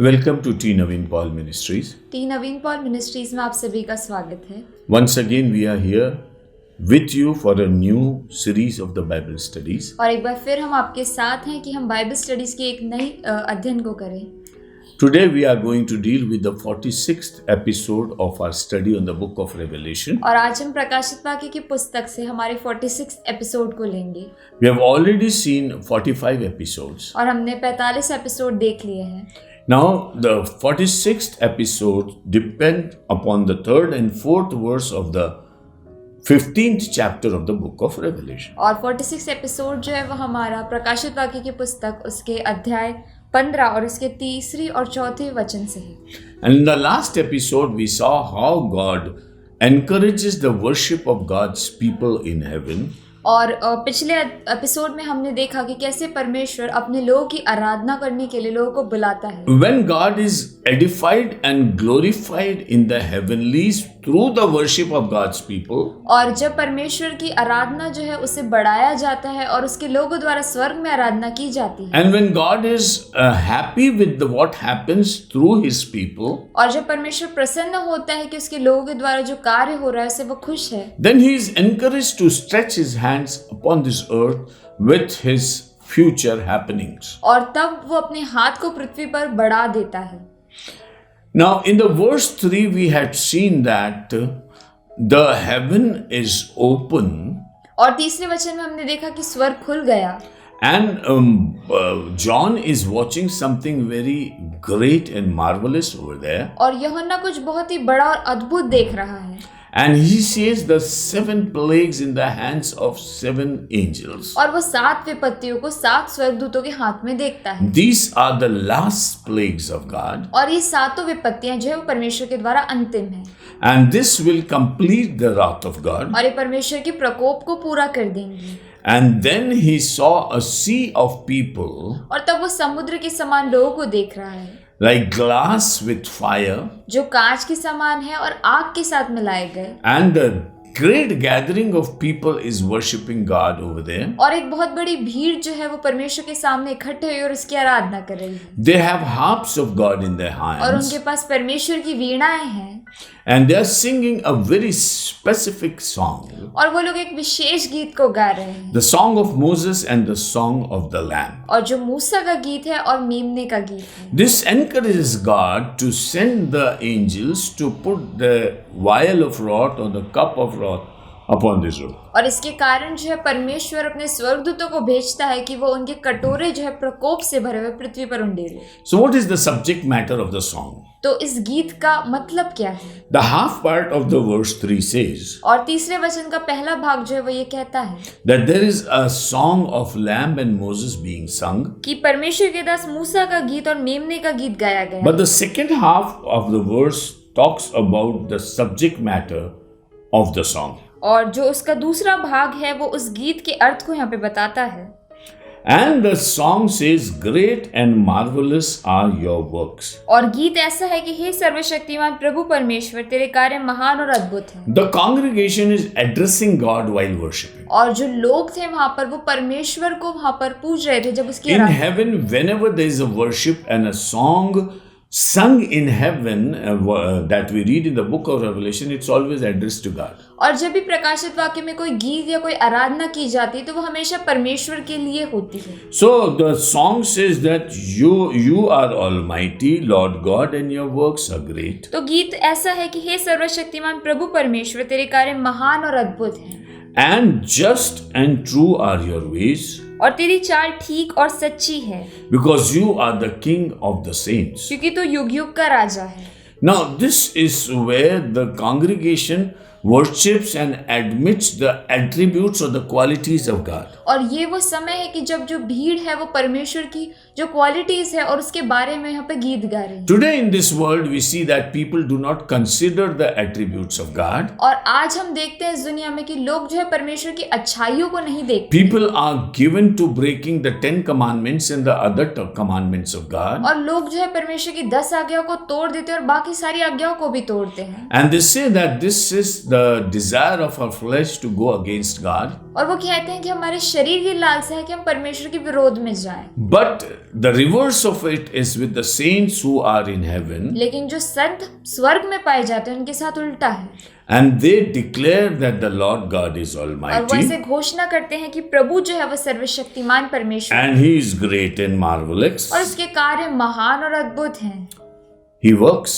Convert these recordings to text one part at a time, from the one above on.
Welcome to T. Naveen Paul Ministries. T Naveen Paul ministries में आप सभी का स्वागत है। Once again, we are here with you for a new series of the Bible studies. और एक बार फिर हम आपके साथ हैं कि हम बाइबल स्टडीज की एक नई अध्ययन को करें। Today, we are going to deal with the 46th episode of our study on the book of Revelation. और आज हम प्रकाशित वाक्य की पुस्तक से हमारे 46 एपिसोड को लेंगे। We have already seen 45 episodes. और हमने 45 एपिसोड देख लिए हैं। Now, the 46th episode depend upon the third and fourth verse of the 15th chapter of the book of Revelation. और 46 एपिसोड जो है वो हमारा प्रकाशित वाक्य की पुस्तक उसके अध्याय 15 और इसके तीसरी और चौथे वचन से है। And in the last episode, we saw how God encourages the worship of God's people in heaven. और पिछले एपिसोड में हमने देखा कि कैसे परमेश्वर अपने लोगों की आराधना करने के लिए लोगों को बुलाता है। When God is edified and glorified in the heavenlies through the worship of God's people, और जब परमेश्वर की आराधना जो है उसे बढ़ाया जाता है और उसके लोगों द्वारा स्वर्ग में आराधना की जाती है। and when God is happy with what happens through His people, और जब परमेश्वर प्रसन्न होता है कि उसके लोगों के द्वारा जो कार्य हो रहा है उससे वो खुश है, then He is encouraged to stretch His hands upon this earth with His future happenings. और तब वो अपने हाथ को पृथ्वी पर बढ़ा देता है। Now, in the verse 3, we had seen that the heaven is open. और तीसरे वचन में हमने देखा कि स्वर्ग खुल गया। And John is watching something very great and marvelous over there. और यूहन्ना कुछ बहुत ही बड़ा और अद्भुत देख रहा है। And he sees the 7 plagues in the hands of 7 angels. और वो 7 विपत्तियों को 7 स्वर्गदूतों के हाथ में देखता है। These are the last plagues of God. और ये 7 विपत्तियां जो है वो परमेश्वर के द्वारा अंतिम है। And this will complete the wrath of God. और ये परमेश्वर के प्रकोप को पूरा कर देंगी। And then he saw a sea of people और तब वो समुद्र के समान लोगों को देख रहा है, like glass with fire, जो कांच के समान है और आग के साथ मिलाए गए। and the great gathering of people is worshiping God over there. और एक बहुत बड़ी भीड़ जो है वो परमेश्वर के सामने इकट्ठे हुई और उसकी आराधना कर रही है। They have harps of God in their और hands, उनके पास परमेश्वर की वीणाएं हैं। and they are singing a very specific song, और वो लोग एक विशेष गीत को गा रहे हैं, the song of Moses and the song of the Lamb. और जो मूसा का गीत है और मेमने का गीत है। This encourages God to send the angels to put the vial of wrath or the cup of wrath upon this earth. और इसके कारण जो है परमेश्वर अपने स्वर्गदूतों को भेजता है कि वो उनके कटोरे जो है प्रकोप से भरे हुए पृथ्वी पर उंडेले। So what is the subject matter of the song? तो इस गीत का मतलब क्या है? The half part of the verse 3 says और तीसरे वचन का पहला भाग जो है वो ये कहता है that there is a song of Lamb and Moses being sung, कि परमेश्वर के दास मूसा का गीत और मेमने का गीत गाया गया। but the second half of the verse talks about the subject matter of the song. और जो उसका दूसरा भाग है वो उस गीत के अर्थ को यहाँ पे बताता है। And the song says, "Great and marvelous are your works." और गीत ऐसा है कि हे सर्वशक्तिमान प्रभु परमेश्वर, तेरे कार्य महान और अद्भुत हैं। The congregation is addressing God while worshiping. और जो लोग थे वहां पर वो परमेश्वर को वहां पर पूज रहे थे जब उसकी In Aradhana. heaven, whenever there is a worship and a song sung in heaven that we read in the book of Revelation, it's always addressed to God. और जब भी प्रकाशित वाक्य में कोई गीत या कोई आराधना की जाती है तो वो हमेशा परमेश्वर के लिए होती है। So the song says that you are almighty, Lord God, and your works are great. तो गीत ऐसा है कि हे सर्वशक्तिमान प्रभु परमेश्वर, तेरे कार्य महान और अद्भुत हैं। And just and true are your ways, और तेरी चाल ठीक और सच्ची है, because you are the King of the saints. क्योंकि तू युग युग का राजा है। Now this is where the congregation worships and admits the attributes or the qualities of God. और ये वो समय है कि जब जो भीड़ है वो परमेश्वर की जो क्वालिटीज है और उसके बारे में यहाँ पे गीत गा रही है। Today in this world we see that people do not consider the attributes of God. और आज हम देखते हैं इस दुनिया में कि लोग जो है परमेश्वर की अच्छाइयों को नहीं देखते। People are given to breaking the 10 commandments and the other commandments of God. और लोग जो है परमेश्वर की 10 आज्ञाओं को तोड़ देते हैं और बाकी सारी आज्ञाओं को भी तोड़ते हैं। And they say that this is the desire of our flesh to go against God. और वो कहते हैं कि हमारे शरीर की लालसा है कि हम परमेश्वर के विरोध में जाएं। But the reverse of it is with the saints who are in heaven. लेकिन जो संत स्वर्ग में पाए जाते हैं उनके साथ उल्टा है। And they declare that the Lord God is और वो Almighty. ऐसे घोषणा करते हैं कि प्रभु जो है वो सर्वशक्तिमान परमेश्वर है And He is great and marvelous. और उसके कार्य महान और अद्भुत हैं। He works.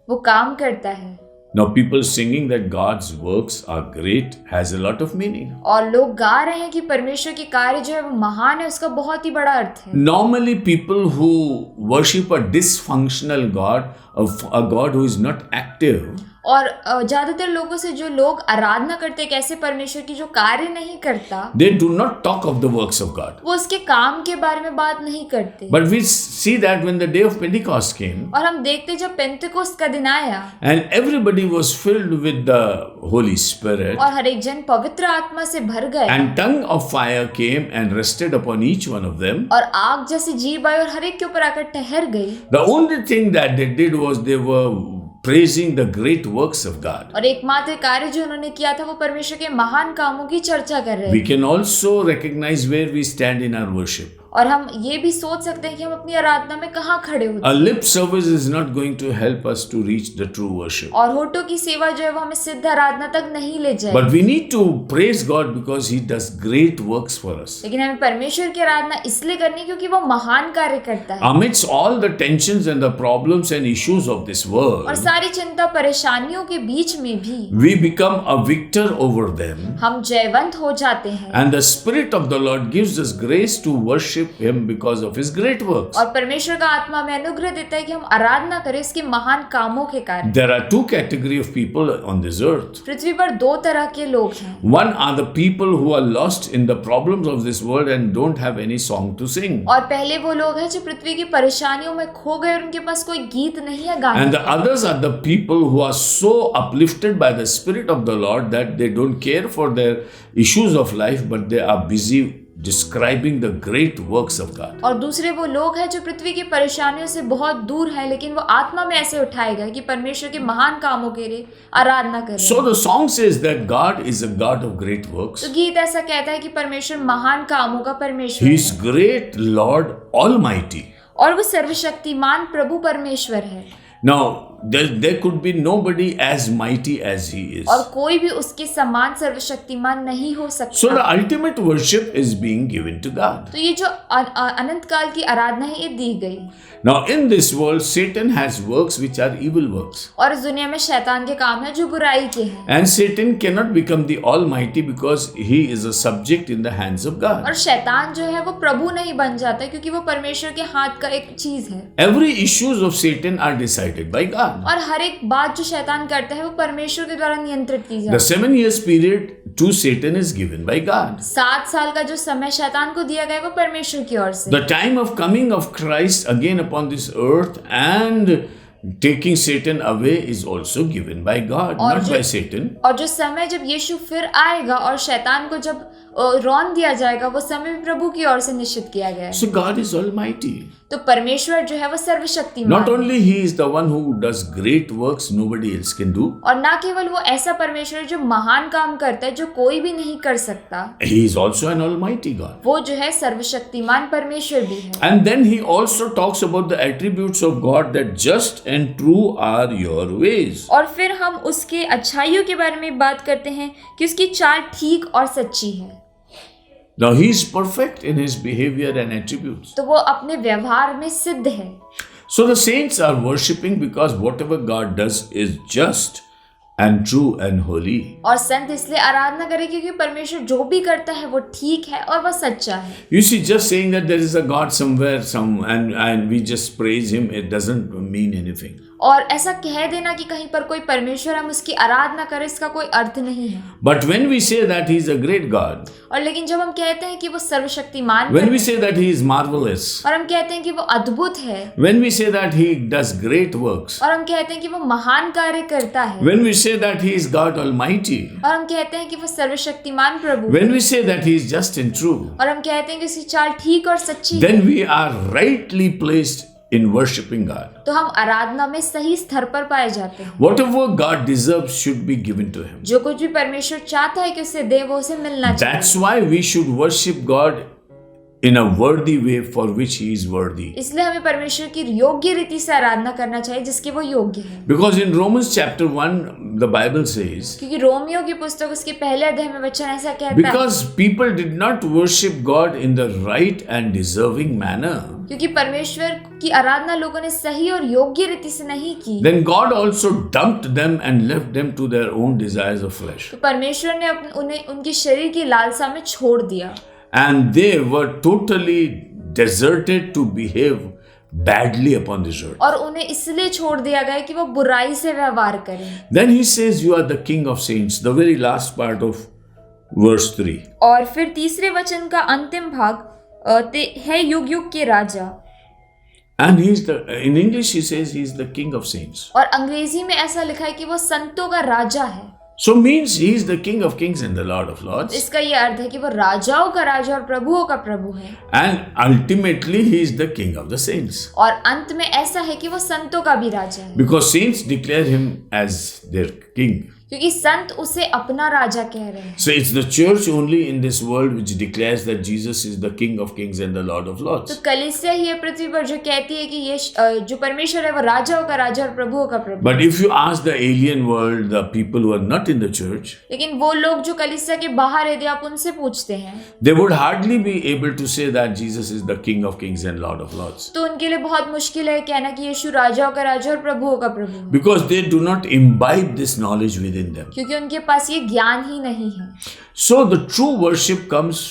वो काम करता है। Now, people singing that God's works are great has a lot of meaning. और लोग गा रहे हैं कि परमेश्वर के कार्य जो है वो महान है, उसका बहुत ही बड़ा अर्थ है। Normally, people who worship a dysfunctional God, a God who is not active, और ज्यादातर लोगों से जो लोग आराधना करते हैं ऐसे परमेश्वर की जो कार्य नहीं करता, they do not talk of the works of God. वो उसके काम के बारे में बात नहीं करते। But we see that when the day of Pentecost came, और हम देखते जब पेंतेकोस्त का दिन आया and everybody was filled with the Holy Spirit, और हर एक जन पवित्र आत्मा से भर गए and tongue of fire came and rested upon each one of them. और आग जैसी जीभ आई और हर एक के ऊपर आकर ठहर गई। The only thing that they did was they were praising the great works of God. और एकमात्र कार्य जो उन्होंने किया था वो परमेश्वर के महान कामों की चर्चा कर रहे We थे। can also recognize where we stand in our worship. और हम ये भी सोच सकते हैं कि हम अपनी आराधना में कहाँ खड़े होते A हैं। lip service is not going to help us to reach the true worship. और होठों की सेवा जो है वो हमें सिद्ध आराधना तक नहीं ले जाए। But we need to praise God because He does great works for us. लेकिन हमें परमेश्वर की आराधना इसलिए करनी क्योंकि वो महान कार्य करता है। Amidst all the tensions and the problems and issues of this और world, सारी चिंता परेशानियों के बीच में भी we become a victor over them. हम जयवंत हो जाते हैं। And the Spirit of the Lord gives us grace to worship Him because of His great works. और परमेश्वर का आत्मा में अनुग्रह देता है कि हम आराधना करें इसके महान कामों के कारण। There are two categories of people on this earth. पृथ्वी पर दो तरह के लोग हैं। One are the people who are lost in the problems of this world and don't have any song to sing. और पहले वो लोग हैं जो पृथ्वी की परेशानियों में खो गए और उनके पास कोई गीत नहीं है गाने And the का। others are the people who are so uplifted by the Spirit of the Lord that they don't care for their issues of life, but they are busy describing the great works of God. और दूसरे वो लोग हैं जो पृथ्वी की परेशानियों से बहुत दूर है लेकिन वो आत्मा में ऐसे उठाए गए कि परमेश्वर के महान कामों के लिए आराधना करें। So the song says that God is a God of great works. तो गीत ऐसा कहता है कि परमेश्वर महान कामों का परमेश्वर He है is great Lord Almighty. और वो सर्वशक्तिमान प्रभु परमेश्वर है। Now, there could be nobody as mighty as He is. और कोई भी उसके समान सर्वशक्तिमान नहीं हो So the सकता। ultimate worship is being given to God. तो ये जो अनंत काल की आराधना है ये दी गई। Now in this world, Satan has works which are evil works. और इस दुनिया में शैतान के काम है जो बुराई के हैं। And Satan cannot become the Almighty because he is a subject in the hands of God. और शैतान जो है वो प्रभु नहीं बन जाता क्योंकि वो परमेश्वर के हाथ का एक चीज है। Every issues of Satan are decided by God. और हर एक बात जो शैतान करता है वो परमेश्वर के द्वारा नियंत्रित की The जाती है। 7 years period to Satan is given by God. 7 साल का जो समय शैतान को दिया गया वो परमेश्वर की ओर से। The time of coming of Christ again upon this earth and taking Satan away is also given by God, और not जो- by Satan. और जो समय जब यीशु फिर आएगा और शैतान को जब रौन दिया जाएगा वो समय भी प्रभु की ओर से निश्चित किया गया है। So God is Almighty. तो परमेश्वर जो है वो सर्वशक्तिमान Not है। only He is the one who does great works nobody else can do. और ना केवल वो ऐसा परमेश्वर जो महान काम करता है जो कोई भी नहीं कर सकता, He is also an Almighty God. वो जो है सर्वशक्तिमान परमेश्वर भी है। And then He also talks about the attributes of God that just and true are your ways. और फिर हम उसके अच्छाइयों के बारे में बात करते हैं कि उसकी चाल ठीक और सच्ची है। Now He is perfect in His behavior and attributes. तो वो अपने व्यवहार में सिद्ध है। So the saints are worshipping because whatever God does is just and true and holy. और संत इसलिए आराधना करें क्योंकि परमेश्वर जो भी करता है वो ठीक है और वह सच्चा है। You see, just saying that there is a God somewhere, and we just praise Him, it doesn't mean anything. और ऐसा कह देना कि कहीं पर कोई परमेश्वर हम उसकी आराधना करें इसका कोई अर्थ नहीं है। But when we say that He is a great God, और लेकिन जब हम कहते हैं कि वो सर्वशक्तिमान when we है, say that He is marvelous, और हम कहते हैं कि वो अद्भुत है, when we say that He does great works, और हम कहते हैं कि वो महान कार्य करता है, when we say that He is God Almighty, और हम कहते हैं कि वो सर्वशक्तिमान प्रभु when है, we say that He is just and true, और हम कहते हैं कि उसकी चाल ठीक और सच्ची है, then we are rightly placed in worshiping God. तो हम आराधना में सही स्तर पर पाए जाते हैं। Whatever God deserves should be given to Him. जो कुछ भी परमेश्वर चाहता है कि उसे दे वो उसे मिलना That's चाहिए। why we should worship God in a worthy way for which He is worthy. इसलिए हमें परमेश्वर की योग्य रीति से आराधना करना चाहिए जिसकी वो योग्य है। Because in Romans chapter 1, the Bible says, क्योंकि रोमियो की पुस्तक उसके पहले अध्याय में वचन ऐसा कहता है, because people did not worship God in the right and deserving manner, क्योंकि परमेश्वर की आराधना लोगों ने सही और योग्य रीति से नहीं की, then God also dumped them and left them to their own desires of flesh. तो परमेश्वर ने उन्हें उनकी शरीर की लालसा में छोड़ दिया And they were totally deserted to behave badly upon this earth. और उन्हें इसलिए छोड़ दिया गया कि वो बुराई से व्यवहार करें। Then He says, you are the King of saints, the very last part of verse 3. और फिर तीसरे वचन का अंतिम भाग है युग युग के राजा। And in English He says He is the King of saints. और अंग्रेजी में ऐसा लिखा है कि वो संतों का राजा है। So means He is the King of kings and the Lord of lords. इसका ये अर्थ है कि वो राजाओं का राजा और प्रभुओं का प्रभु है। And ultimately He is the King of the saints. और अंत में ऐसा है कि वो संतों का भी राजा है। Because saints declare Him as their King. क्योंकि संत उसे अपना राजा कह रहे हैं। So it's the church only in this world which declares that Jesus is the King of kings and the Lord of तो lords. कलीसिया ही है पृथ्वी पर जो कहती है कि ये जो परमेश्वर है वो राजाओं का राजा और प्रभुओं का प्रभु। But if you ask the alien world, the people who are not in the church, लेकिन वो लोग जो कलीसिया के बाहर यदि आप उनसे पूछते हैं they would hardly be able to say that Jesus is the King of kings and Lord of lords. तो उनके लिए बहुत मुश्किल है कहना कि यीशु राजाओं का राजा और प्रभुओं का प्रभु है। Because they do not imbibe this knowledge within them. क्योंकि उनके पास ये ज्ञान ही नहीं है। So the true worship comes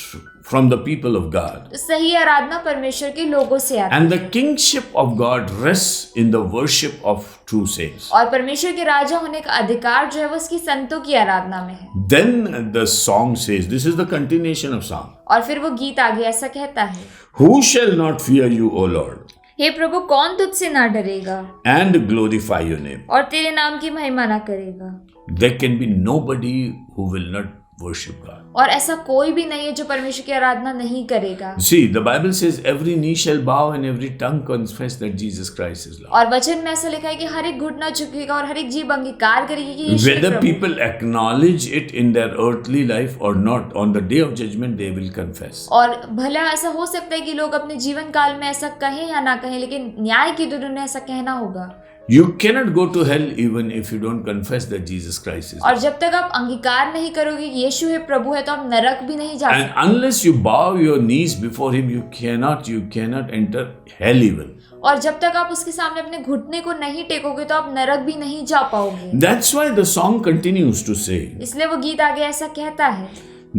from the people of God. तो सही आराधना परमेश्वर के लोगों से आती है। And the kingship of God rests in the worship of true saints. और परमेश्वर के राजा होने का अधिकार जो है वो उसकी संतों की आराधना में है। Then the song says, this is the continuation of song. और फिर वो गीत आगे ऐसा कहता है, Who shall not fear you, O Lord, हे प्रभु कौन तुझसे ना डरेगा and glorify your name? और तेरे नाम की महिमा ना करेगा। There can be nobody who will not worship God. और ऐसा कोई भी नहीं है जो परमेश्वर की आराधना नहीं करेगा। See, the Bible says every knee shall bow and every tongue confess that Jesus Christ is Lord. और वचन में ऐसा लिखा है कि हर एक घुटना झुकेगा और हर एक जीभ अंगीकार करेगी कि यीशु Whether Prabhu. people acknowledge it in their earthly life or not, on the day of judgment they will confess. और भला ऐसा हो सकता है कि लोग अपने जीवन काल में ऐसा कहें या ना कहें, लेकिन न्याय के दिन उन्हें ऐसा कहना होगा। You cannot go to hell even if you don't confess that Jesus Christ is Lord. और जब तक आप अंगीकार नहीं करोगे कि यीशु है प्रभु है तो आप नरक भी नहीं जा And सकते। unless you bow your knees before Him, you cannot enter hell even. और जब तक आप उसके सामने अपने घुटने को नहीं टेकोगे तो आप नरक भी नहीं जा पाओगे। That's why the song continues to say इसलिए वो गीत आगे ऐसा कहता है,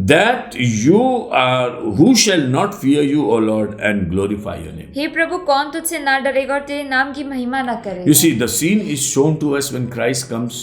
that you are, who shall not fear you, O Lord, and glorify your name. हे प्रभु कौन तुझसे ना डरेगा और तेरे नाम की महिमा ना You करेगा। see, the scene is shown to us when Christ comes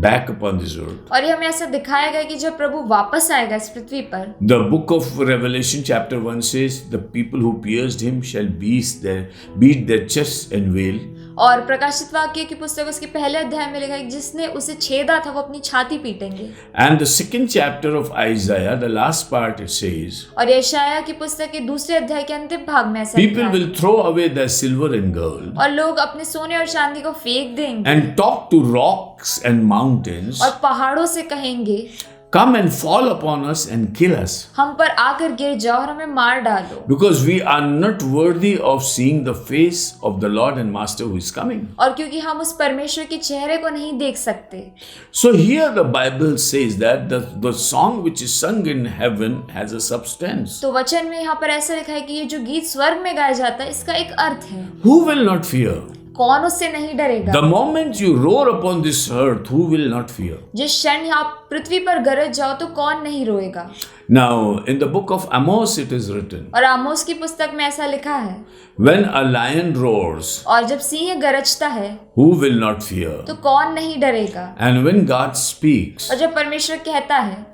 back upon this earth. और ये हमें ऐसा दिखाया गया कि जब प्रभु वापस आएगा इस पृथ्वी पर, The book of Revelation chapter 1 says, the people who pierced Him shall beat their chests and wail. और प्रकाशित वाक्य की पुस्तक उसके पहले अध्याय में लिखा है कि जिसने उसे छेदा था वो अपनी छाती पीटेंगे। And the second chapter of Isaiah, the last part, it says, और यशायाह की पुस्तक के दूसरे अध्याय के अंतिम भाग में ऐसा लिखा people है, will throw away their silver and gold और लोग अपने सोने और चांदी को फेंक देंगे and talk to rocks and mountains, और पहाड़ों से कहेंगे come and fall upon us and kill us, हम पर आकर गिर जाओ और हमें मार डालो, because we are not worthy of seeing the face of the Lord and Master who is coming. और क्योंकि हम उस परमेश्वर के चेहरे को नहीं देख सकते। So here the Bible says that the song which is sung in heaven has a substance. तो वचन में यहाँ पर ऐसा लिखा है कि ये जो गीत स्वर्ग में गाया जाता है इसका एक अर्थ है। Who will not fear? कौन उससे नहीं डरेगा? The moment you roar upon this earth, who will not fear? जिस क्षण यहाँ पृथ्वी पर गरज जाओ तो कौन नहीं रोएगा? Now, in the book of Amos it is written, और आमोस की पुस्तक में ऐसा लिखा है, when a lion roars, और जब सिंह गरजता है who will not fear? तो कौन नहीं डरेगा? And when God speaks, और जब परमेश्वर कहता है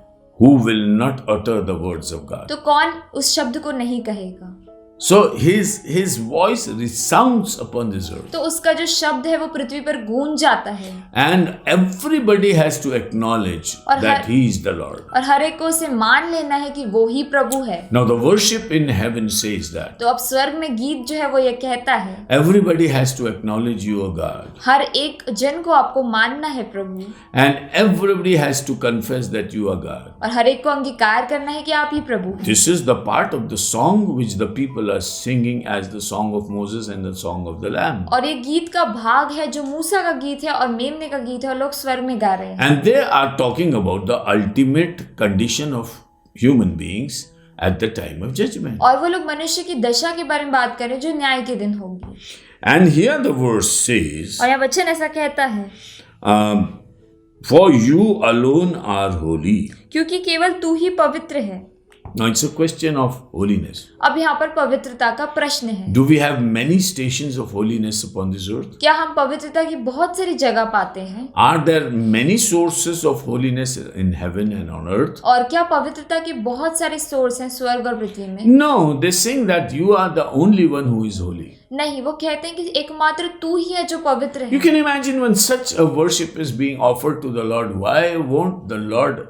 who will not utter the words of God? तो कौन उस शब्द को नहीं कहेगा? So his voice resounds upon this earth. तो उसका जो शब्द है वो पृथ्वी पर गूंज जाता है And everybody has to acknowledge और that he is the Lord. और हर एक को उसे मान लेना है कि वो ही प्रभु है। Now the worship in heaven says that. तो अब स्वर्ग में गीत जो है वो ये कहता है Everybody has to acknowledge you, O God. हर एक जन को आपको मानना है प्रभु, And everybody has to confess that you are God. और हर एक को अंगीकार करना है कि आप ही प्रभु हैं। This is the part of the song which the people are singing as the song of Moses and the song of the Lamb. और ये गीत का भाग है जो मूसा का गीत है और मेमने का गीत है और लोग स्वर्ग में गा रहे हैं। And they are talking about the ultimate condition of human beings at the time of judgment. और वो लोग मनुष्य की दशा के बारे में बात कर रहे हैं जो न्याय के दिन होगी। And here the verse says, और यह वचन ऐसा कहता है, For you alone are holy. क्योंकि केवल तू ही पवित्र है। Now it's a question of holiness. अब यहाँ पर पवित्रता का प्रश्न है। Do we have many stations of holiness upon this earth? क्या हम पवित्रता की बहुत सारी जगह पाते हैं? Are there many sources of holiness in heaven and on earth? और क्या पवित्रता के बहुत सारे सोर्स हैं स्वर्ग और पृथ्वी में? No, they sing that you are the only one who is holy. नहीं, वो कहते हैं कि एकमात्र तू ही है जो पवित्र You है। can imagine when such a worship is being offered to the Lord, why won't the Lord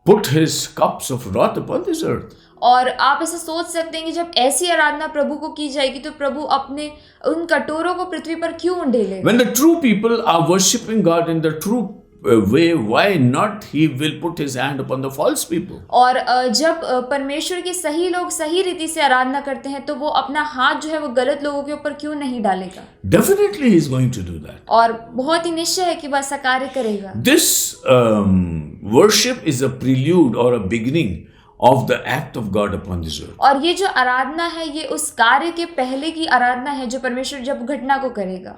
put his cups of wrath upon this earth? और आप ऐसा सोच सकते हैं कि जब ऐसी आराधना प्रभु को की जाएगी तो प्रभु अपने उन कटोरों को पृथ्वी पर क्यों उंडेलेगा? When the true people are worshiping God in the true way, why not he will put his hand upon the false people? और जब परमेश्वर के सही लोग सही रीति से आराधना करते हैं तो वो अपना हाथ जो है वो गलत लोगों के ऊपर क्यों नहीं डालेगा? Definitely he is going to do that. और बहुत ही निश्चय है कि वह ऐसा कार्य करेगा। This worship is a prelude or a beginning of the act of God upon this earth. और ये जो आराधना है ये उस कार्य के पहले की आराधना है जो परमेश्वर जब घटना को करेगा।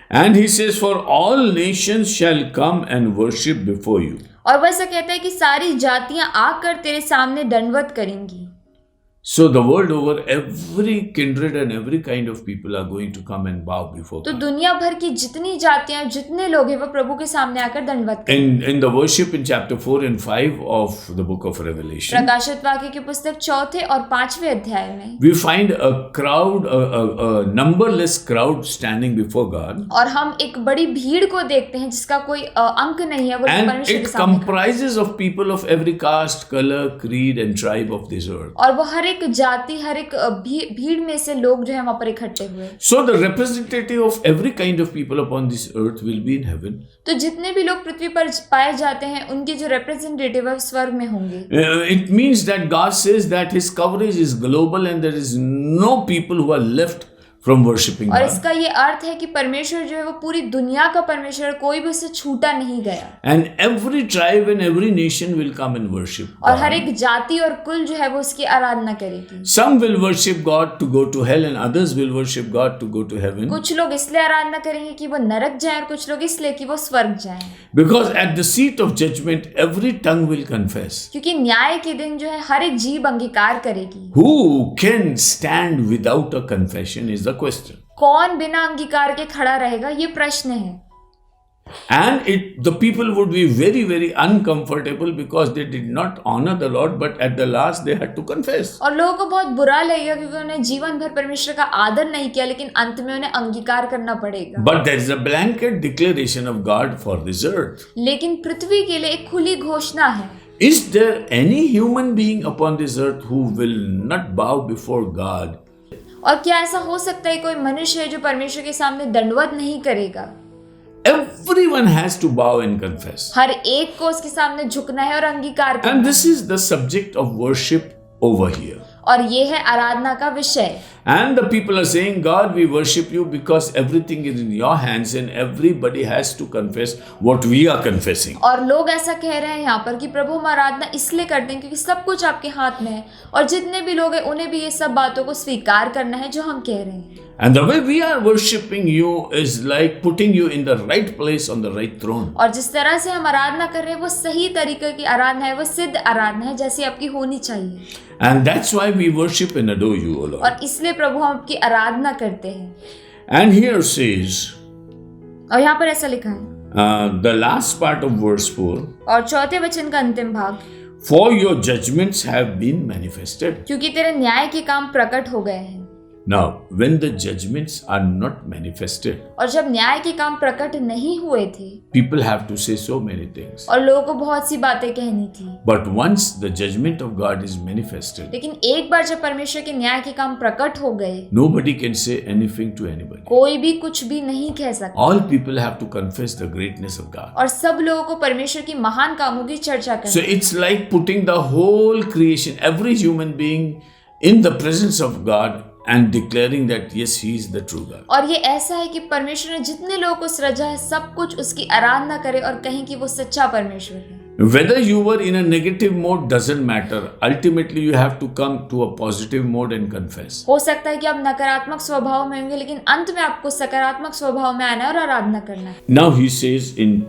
And he says, for all nations shall come and worship before you. और वह ऐसा कहता है कि सारी जातियां आकर तेरे सामने दंडवत करेंगी। So the world over, every kindred and every kind of people are going to come and bow before तो God. दुनिया भर की जितनी जातियां जितने लोग हैं वो प्रभु के सामने आकर दंडवत करेंगे। In the worship in chapter 4 and 5 of the book of Revelation, प्रकाशित वाक्य की पुस्तक 4 और 5वें अध्याय में we find a crowd, a numberless crowd standing before God. और हम एक बड़ी भीड़ को देखते हैं जिसका कोई अंक नहीं है, वो And परमेश्वर के it सामने comprises of people of every caste, color, creed and tribe of this earth. और वो हर एक जाति हर एक भीड़ में से लोग जो है वहां पर इकट्ठे हुए। So the representative of every kind of people upon this earth will be in heaven. तो जितने भी लोग पृथ्वी पर पाए जाते हैं उनके जो रिप्रेजेंटेटिव है स्वर्ग में होंगे। It means that God says that his coverage is global and there is no people who are left from worshipping और God. इसका ये अर्थ है कि परमेश्वर जो है वो पूरी दुनिया का परमेश्वर, कोई भी उससे छूटा नहीं गया। And every tribe and every nation will come and worship और हर God. एक जाति और कुल जो है वो उसकी आराधना करेगी। Some will worship God to go to hell and others will worship God to go to heaven. कुछ लोग इसलिए आराधना करेंगे कि वो नरक जाएं और कुछ लोग इसलिए कि वो स्वर्ग जाएं। Because at the seat of judgment every tongue will confess. क्योंकि न्याय के दिन जो है हर एक जीभ अंगीकार करेगी। Who can stand without a confession is the question. कौन बिना अंगीकार के खड़ा रहेगा, ये प्रश्न है। And the people would be very, very uncomfortable because they did not honor the Lord, but at the last they had to confess. और लोगों को बहुत बुरा लगेगा क्योंकि उन्हें जीवन भर परमेश्वर का आदर नहीं किया, लेकिन अंत में उन्हें अंगीकार करना पड़ेगा। But there is a blanket declaration of God for this earth. लेकिन पृथ्वी के लिए एक खुली घोषणा है। Is there any human being upon this earth who will not bow before God? और क्या ऐसा हो सकता है कोई मनुष्य है जो परमेश्वर के सामने दंडवत नहीं करेगा? Everyone has to bow and confess. हर एक को उसके सामने झुकना है और अंगीकार करना And है। this is the subject of worship over here. और ये है आराधना का विषय। And the people are saying, God, we worship you because everything is in your hands and everybody has to confess what we are confessing. और लोग ऐसा कह रहे हैं यहाँ पर कि प्रभु हम आराधना इसलिए करते हैं क्योंकि सब कुछ आपके हाथ में है और जितने भी लोग हैं उन्हें भी ये सब बातों को स्वीकार करना है जो हम कह रहे हैं। And the way we are worshiping you is like putting you in the right place on the right throne. और जिस तरह से हम आराधना कर रहे हैं वो सही तरीके की आराधना है, वो सिद्ध आराधना है जैसी आपकी होनी चाहिए। And that's why we worship and adore you, O Lord. और इसलिए प्रभु हम आपकी आराधना करते हैं। And here says, और यहाँ पर ऐसा लिखा है the last part of verse 4, और 4 वचन का अंतिम भाग, for your judgments have been manifested. क्योंकि तेरे न्याय के काम प्रकट हो गए हैं। Now, when the judgments are not manifested, और जब न्याय के काम प्रकट नहीं हुए थे, people have to say so many things. और लोगों को बहुत सी बातें कहनी थी, But once the judgment of God is manifested, लेकिन एक बार जब परमेश्वर के न्याय के काम प्रकट हो गए, nobody can say anything to anybody. कोई भी कुछ भी नहीं कह सकता, All people have to confess the greatness of God. और सब लोगों को परमेश्वर की महान कामों की चर्चा So करनी। it's like putting the whole creation, every human being, in the presence of God and declaring that yes, He is the true God. और ये ऐसा है कि परमेश्वर ने जितने लोगों को सृजा है, सब कुछ उसकी आराधना करे और कहें कि वो सच्चा परमेश्वर है। Whether you were in a negative mode doesn't matter. Ultimately, you have to come to a positive mode and confess. हो सकता है कि आप नकारात्मक स्वभाव में होंगे, लेकिन अंत में आपको सकारात्मक स्वभाव में आना है और आराधना करना है। Now He says in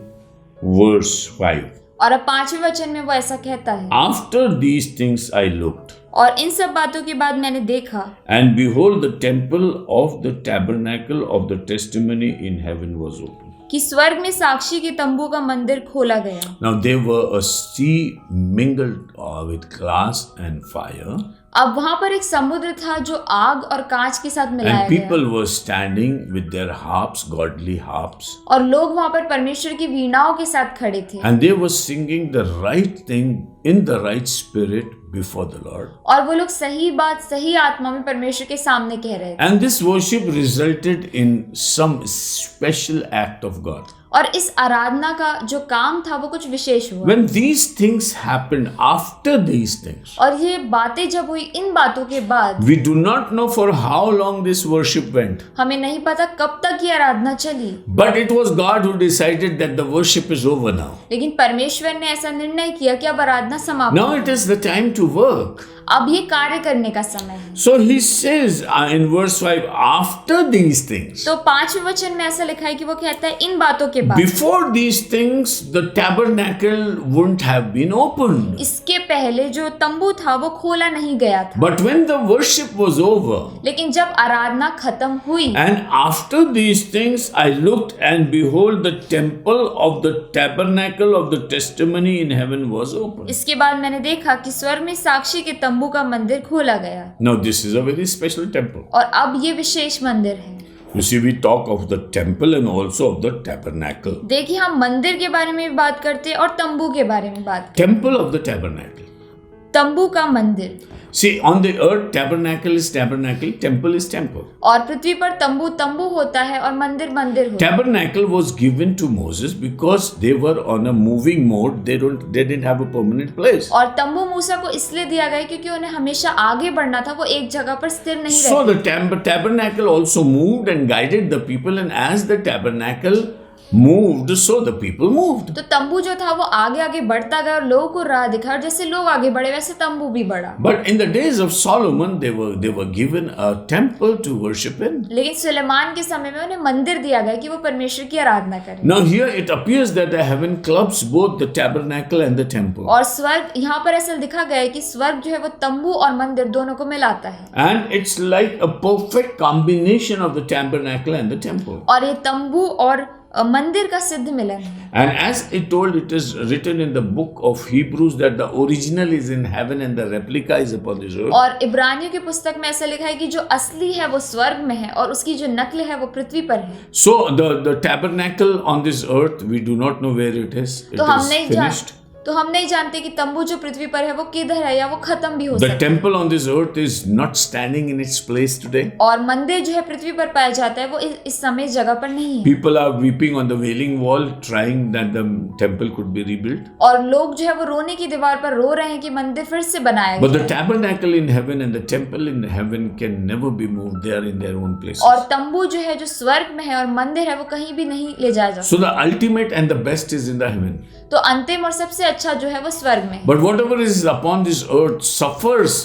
verse 5, और अब 5वें वचन में वो ऐसा कहता है, After these things I looked, और इन सब बातों के बाद मैंने देखा, and behold, the temple of the tabernacle of the testimony in heaven was open. कि स्वर्ग में साक्षी के तंबू का मंदिर खोला गया। Now there were a sea mingled with glass and fire, अब वहां पर एक समुद्र था जो आग और कांच के साथ मिलाया and गया, people were standing with their harps, godly harps, और लोग वहां पर परमेश्वर की वीणाओं के साथ खड़े थे, and they were singing the right thing in the right spirit before the Lord. और वो लोग सही बात सही आत्मा में परमेश्वर के सामने कह रहे थे। And this worship resulted in some special act of God. और इस आराधना का जो काम था वो कुछ विशेष हुआ। When these things happened, after these things, और ये बातें जब हुई, इन बातों के बाद, we do not know for how long this worship went. हमें नहीं पता कब तक ये आराधना चली, But it was God who decided that the worship is over now. लेकिन परमेश्वर ने ऐसा निर्णय किया कि अब आराधना समाप्त Now हो। it is the time to work. अब ये कार्य करने का समय है। So he says in verse 5, after these things, तो 5वें वचन में ऐसा लिखा है कि वो कहता है इन बातों के बाद, before these things, the tabernacle wouldn't have been opened. इसके पहले जो तंबू था वो खोला नहीं गया था, But when the worship was over, लेकिन जब आराधना खत्म हुई, and after these things, I looked and behold, the temple of the tabernacle of the testimony in heaven was open. इसके बाद मैंने देखा कि स्वर्ग में साक्षी के तंबू का मंदिर खोला गया। Now this is a very special temple. और अब ये विशेष मंदिर है। You see, we talk of the temple and also of the tabernacle. देखिए, हम मंदिर के बारे में भी बात करते हैं और तंबू के बारे में बात करते Temple of the tabernacle. हैं। तंबू का मंदिर। See, on the earth, tabernacle is tabernacle, temple is temple. और पृथ्वी पर तंबू तंबू होता है और मंदिर मंदिर होता है। Tabernacle was given to Moses because they were on a moving mode. They didn't have a permanent place. और तंबू मूसा को इसलिए दिया गया क्योंकि उन्हें हमेशा आगे बढ़ना था, वो एक जगह पर स्थिर नहीं So रहे। the tabernacle also moved and guided the people, and as the tabernacle moved, so the people moved. तो तंबू जो था वो आगे आगे बढ़ता गया और लोगों को राह दिखा, और जैसे लोग आगे बढ़े वैसे तंबू भी बढ़ा। But in the days of Solomon, they were given a temple to worship in. लेकिन सुलेमान के समय में उन्हें मंदिर दिया गया कि वो परमेश्वर की आराधना करें। Now here it appears that the heaven clubs both the tabernacle and the temple. और स्वर्ग, यहाँ पर ऐसा दिखा गया है कि स्वर्ग जो है वो तंबू और मंदिर दोनों को मिलाता है। And it's like a perfect combination of the tabernacle and the temple. और ये तंबू और मंदिर का सिद्ध मिलन है। And as it told, it is written in the book of Hebrews that the original is in heaven and the replica is upon this earth. और इब्रानियों की पुस्तक में ऐसा लिखा है कि जो असली है वो स्वर्ग में है और उसकी जो नकल है वो पृथ्वी पर है। So the tabernacle on this earth, we do not know where it is. It is finished. तो हम नहीं जानते कि तंबू जो पृथ्वी पर है वो किधर है या वो खत्म भी हो The सकता है। temple on this earth is not standing in its place today. और मंदिर जो है पृथ्वी पर पाया जाता है वो इस समय इस जगह पर नहीं है। People are weeping on the wailing wall, trying that the temple could be rebuilt. और लोग जो है वो रोने की दीवार पर रो रहे हैं कि मंदिर फिर से बनाया But the जाए। tabernacle in heaven and the temple in heaven can never be moved. They are in their own places. और तंबू जो है जो स्वर्ग में है और मंदिर है वो कहीं भी नहीं ले जाया जा सकता। So the ultimate and the best is in the heaven. तो अंतिम और सबसे अच्छा जो है वो स्वर्ग में है। But whatever is upon this earth suffers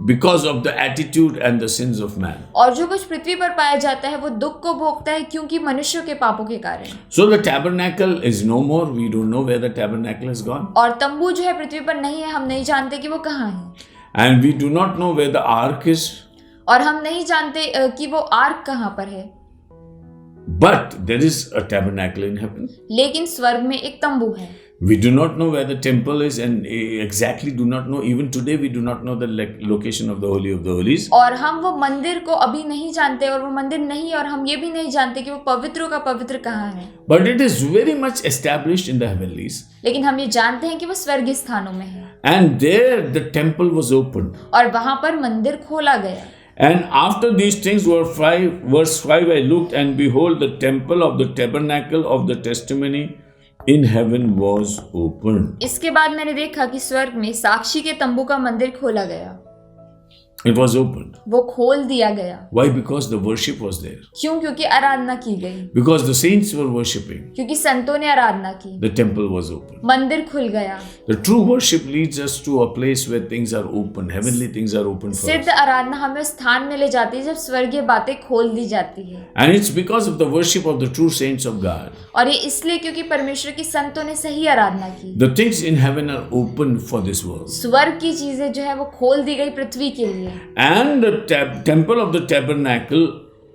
because of the attitude and the sins of man. और जो कुछ पृथ्वी पर पाया जाता है वो दुख को भोगता है क्योंकि मनुष्यों के पापों के कारण। So the tabernacle is no more. We don't know where the tabernacle has gone. और तंबू जो है पृथ्वी पर नहीं है, हम नहीं जानते कि वो कहाँ है। And we do not know where the ark is. और हम नहीं जानते कि वो आर्क कहाँ पर है। But there is a tabernacle in heaven. लेकिन स्वर्ग में एक तंबू है। We do not know where the temple is, and exactly do not know. Even today, we do not know the location of the Holy of the Holies. और हम वो मंदिर को अभी नहीं जानते, और वो मंदिर नहीं, और हम ये भी नहीं जानते कि वो पवित्रों का पवित्र कहाँ है. But it is very much established in the heavenlies. लेकिन हम ये जानते हैं कि वो स्वर्गीय स्थानों में है. And there the temple was opened. और वहां पर मंदिर खोला गया. And after these things were verse 5, I looked, and behold, the temple of the tabernacle of the testimony in heaven was opened. इसके बाद मैंने देखा कि स्वर्ग में साक्षी के तंबू का मंदिर खोला गया. It was opened. वो खोल दिया गया. Why? Because the worship was there. क्यों? क्योंकि आराधना की गई. Because the saints were worshipping. क्योंकि संतों ने आराधना की. The temple was open. मंदिर खुल गया. The true worship leads us to a place where things are open. Heavenly things are open for us. सिद्ध आराधना हमें स्थान में ले जाती है जब स्वर्गीय बातें खोल दी जाती है. And it's because of the worship of the true saints of God. और ये इसलिए क्योंकि परमेश्वर की संतों ने सही आराधना की. The things in heaven are open for this world. स्वर्ग की चीजें जो है वो खोल दी गई पृथ्वी के लिए. And the temple of the tabernacle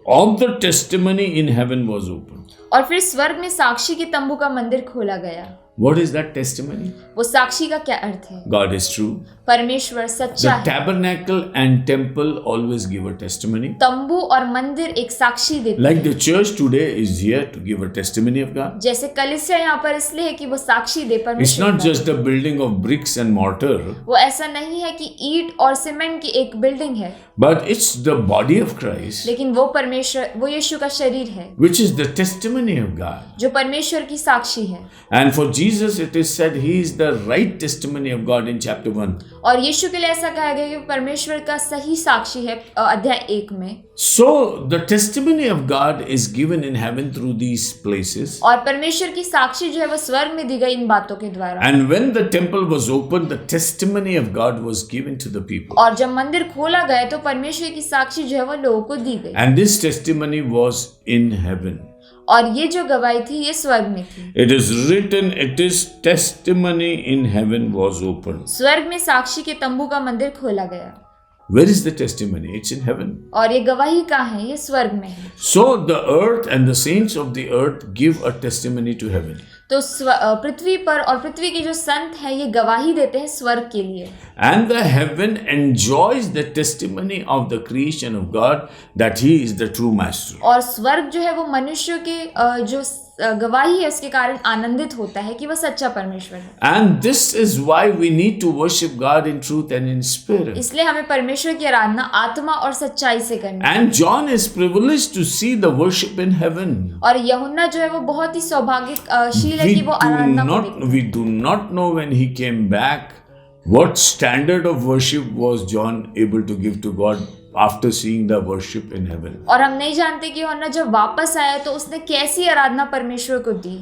of the testimony in heaven was open. और फिर स्वर्ग में साक्षी के तंबू का मंदिर खोला गया. What is that testimony? वो साक्षी का क्या अर्थ है? God is true. परमेश्वर सच्चा The है. tabernacle and temple always give a testimony. तंबू और मंदिर एक साक्षी देते Like हैं. the church today is here to give a testimony of God. जैसे कलीसिया यहाँ पर इसलिए है कि वो साक्षी दे It's परमेश्वर not का. just the building of bricks and mortar, वो ऐसा नहीं है कि ईंट और सीमेंट की एक बिल्डिंग है, but it's the body of Christ, लेकिन वो परमेश्वर, वो यीशु का शरीर है which is the testimony of God. जो परमेश्वर की साक्षी है. And for Jesus, it is said he is the right testimony of God in chapter 1. और यीशु के लिए ऐसा कहा गया कि परमेश्वर का सही साक्षी है अध्याय 1 में. So the testimony of God is given in heaven through these places. और परमेश्वर की साक्षी जो है वो स्वर्ग में दी गई इन बातों के द्वारा. And when the temple was opened, the testimony of God was given to the people. और जब मंदिर खोला गया तो परमेश्वर की साक्षी जो है वो लोगों को दी गई. And this testimony was in heaven. और ये जो गवाही थी ये स्वर्ग में थी. It is written, it is testimony in heaven was opened. स्वर्ग में साक्षी के तंबू का मंदिर खोला गया. Where is the testimony? It's in heaven. और ये गवाही कहाँ है? ये स्वर्ग में है. So the earth and the saints of the earth give a testimony to heaven. तो पृथ्वी पर और पृथ्वी के जो संत हैं ये गवाही देते हैं स्वर्ग के लिए. And the heaven enjoys the testimony of the creation of God that he is the true master. और स्वर्ग जो है वो मनुष्य के जो गवाही है उसके कारण आनंदित होता है कि वह सच्चा परमेश्वर है. And this is why we need to worship God in truth and in spirit. इसलिए हमें परमेश्वर की आराधना आत्मा और सच्चाई से करनी है. And John is privileged to see the worship in heaven. और यूहन्ना जो है वो बहुत ही सौभाग्यशील है कि वो आराधना को देखे. We do not know when he came back what standard of worship was John able to give to God after seeing the worship in heaven. और हम नहीं जानते कि यूहन्ना जब वापस आया तो उसने कैसी आराधना परमेश्वर को दी.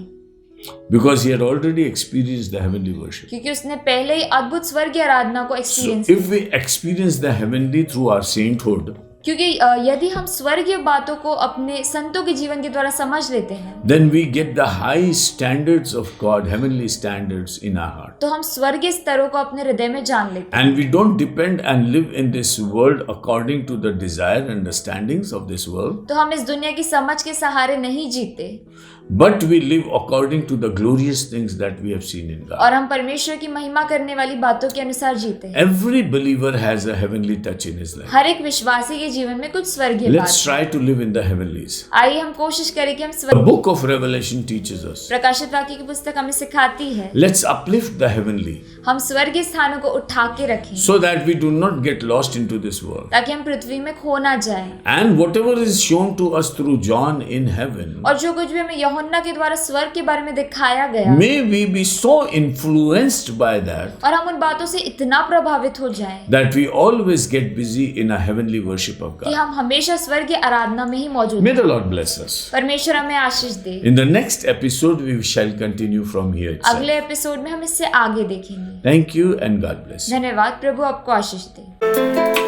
Because he had already experienced the heavenly worship. क्योंकि उसने पहले ही अद्भुत स्वर्गीय आराधना को So experience. if we experience the heavenly through our sainthood, क्योंकि यदि हम स्वर्गीय बातों को अपने संतों के जीवन के द्वारा समझ लेते हैं then we get the high standards of God, heavenly standards in our heart. तो हम स्वर्गीय स्तरों को अपने हृदय में जान लेते हैं. And we don't depend and live in this world according to the desire and understandings of this world, तो हम इस दुनिया की समझ के सहारे नहीं जीते, but we live according to the glorious things that we have seen in God. और हम परमेश्वर की महिमा करने वाली बातों के अनुसार जीते हैं. Every believer has a heavenly touch in his life. हर एक विश्वासी के जीवन में कुछ स्वर्गीय बात Let's try to live in the heavenlies. आइए हम कोशिश करें कि हम The स्वर्ग. book of Revelation teaches us. प्रकाशित वाक्य की पुस्तक हमें सिखाती है Let's uplift the heavenly हम स्वर्गीय स्थानों को उठा के रखें so that we do not get lost into this world. ताकि हम पृथ्वी में खो ना जाएं. And whatever is shown to us through John in heaven, और जो कुछ भी हमें यूहन्ना के द्वारा स्वर्ग के बारे में दिखाया गया, may we be so influenced by that और हम उन बातों से इतना प्रभावित हो जाएं that we always get busy in a heavenly worship of कि God. हम हमेशा स्वर्गीय आराधना में ही मौजूद May हैं. the Lord bless us. परमेश्वर हमें आशीष दे. In the next episode, we shall continue from here itself. अगले एपिसोड में हम इससे आगे देखेंगे. Thank you and God bless you. धन्यवाद. प्रभु आपको आशीष दे.